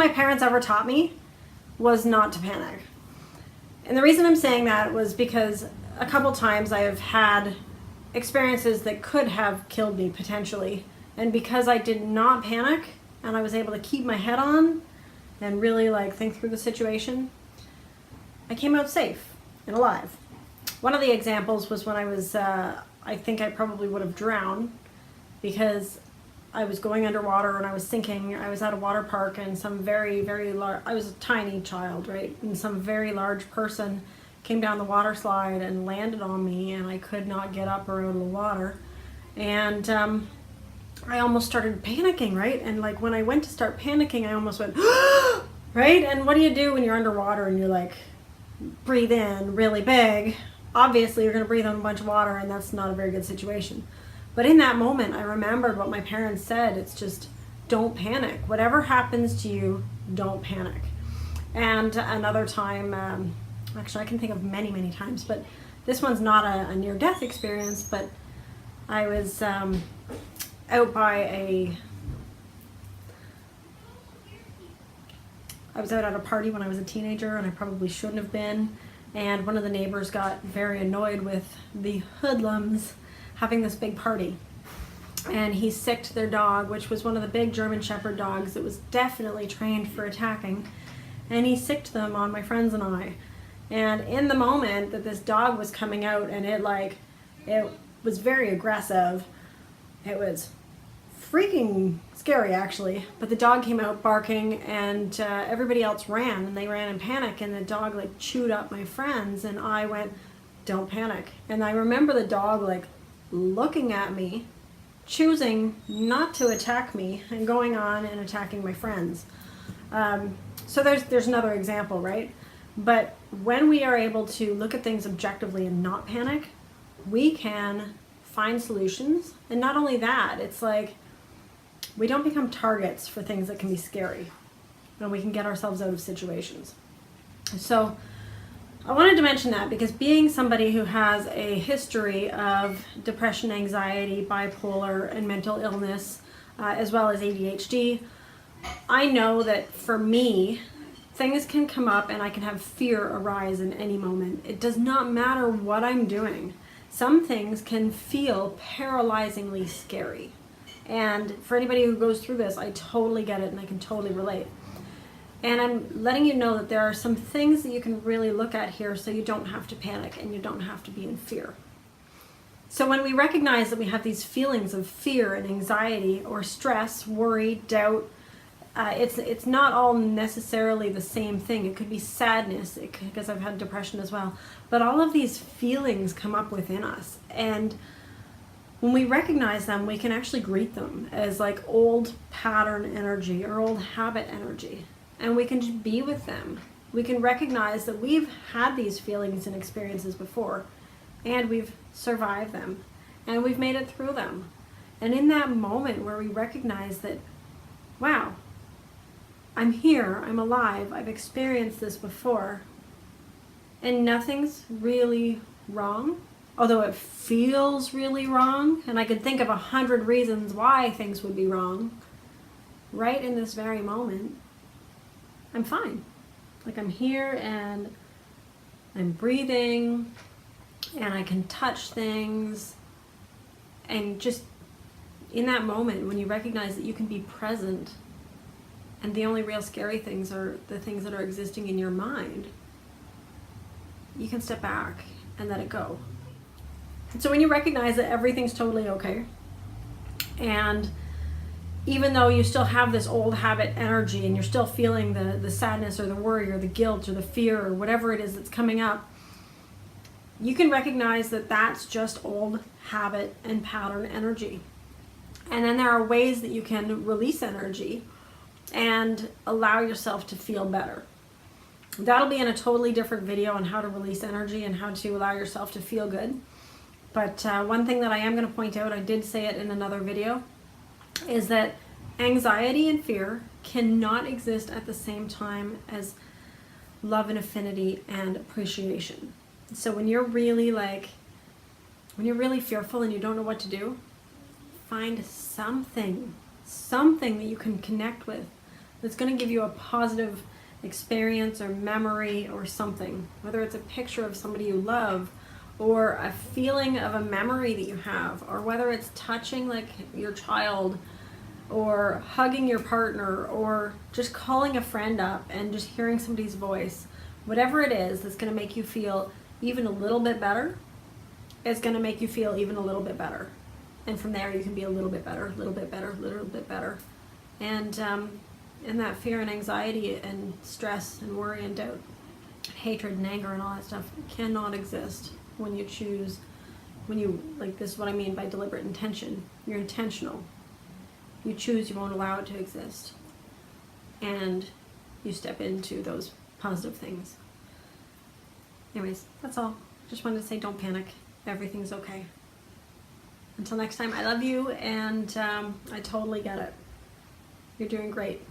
my parents ever taught me was not to panic. And the reason I'm saying that was because a couple times I have had experiences that could have killed me potentially. And because I did not panic and I was able to keep my head on and really like think through the situation, I came out safe and alive. One of the examples was when I was, I think I probably would have drowned because I was going underwater and I was sinking. I was at a water park and some very, very large, I was a tiny child, right? And some very large person came down the water slide and landed on me and I could not get up or out of the water. And I almost started panicking, right? And like when I went to start panicking, I almost went, right? And what do you do when you're underwater and you're like, breathe in really big? Obviously you're gonna breathe on a bunch of water and that's not a very good situation. But in that moment, I remembered what my parents said. It's just, don't panic. Whatever happens to you, don't panic. And another time, actually I can think of many, many times, but this one's not a near-death experience, but I was out by I was out at a party when I was a teenager and I probably shouldn't have been. And one of the neighbors got very annoyed with the hoodlums having this big party. And he sicked their dog, which was one of the big German Shepherd dogs that was definitely trained for attacking. And he sicked them on my friends and I. And in the moment that this dog was coming out and it was very aggressive, it was freaking scary actually, but the dog came out barking and everybody else ran and they ran in panic and the dog like chewed up my friends and I went, don't panic. And I remember the dog like looking at me, choosing not to attack me and going on and attacking my friends. So there's another example, right? But when we are able to look at things objectively and not panic, we can find solutions. And not only that, it's like we don't become targets for things that can be scary and we can get ourselves out of situations. So I wanted to mention that because being somebody who has a history of depression, anxiety, bipolar, and mental illness, as well as ADHD, I know that for me, things can come up and I can have fear arise in any moment. It does not matter what I'm doing. Some things can feel paralyzingly scary. And for anybody who goes through this, I totally get it and I can totally relate. And I'm letting you know that there are some things that you can really look at here so you don't have to panic and you don't have to be in fear. So when we recognize that we have these feelings of fear and anxiety or stress, worry, doubt, it's not all necessarily the same thing. It could be sadness, because I've had depression as well. But all of these feelings come up within us. And when we recognize them, we can actually greet them as like old pattern energy or old habit energy. And we can just be with them. We can recognize that we've had these feelings and experiences before and we've survived them and we've made it through them. And in that moment where we recognize that, wow, I'm here, I'm alive, I've experienced this before and nothing's really wrong, although it feels really wrong, and I could think of 100 reasons why things would be wrong, right in this very moment, I'm fine. Like I'm here and I'm breathing and I can touch things. And just in that moment when you recognize that you can be present and the only real scary things are the things that are existing in your mind, you can step back and let it go. So when you recognize that everything's totally okay, and even though you still have this old habit energy and you're still feeling the sadness or the worry or the guilt or the fear or whatever it is that's coming up, you can recognize that that's just old habit and pattern energy. And then there are ways that you can release energy and allow yourself to feel better. That'll be in a totally different video on how to release energy and how to allow yourself to feel good. But one thing that I am going to point out, I did say it in another video, is that anxiety and fear cannot exist at the same time as love and affinity and appreciation. So when you're really fearful and you don't know what to do, find something that you can connect with that's going to give you a positive experience or memory or something, whether it's a picture of somebody you love or a feeling of a memory that you have, or whether it's touching like your child or hugging your partner or just calling a friend up and just hearing somebody's voice. Whatever it is that's going to make you feel even a little bit better, it's going to make you feel even a little bit better. And from there you can be a little bit better, a little bit better, a little bit better. And that fear and anxiety and stress and worry and doubt, hatred and anger and all that stuff cannot exist when you choose, like, this is what I mean by deliberate intention. You're intentional. You choose, you won't allow it to exist. And you step into those positive things. Anyways, that's all. Just wanted to say, don't panic. Everything's okay. Until next time, I love you, and I totally get it. You're doing great.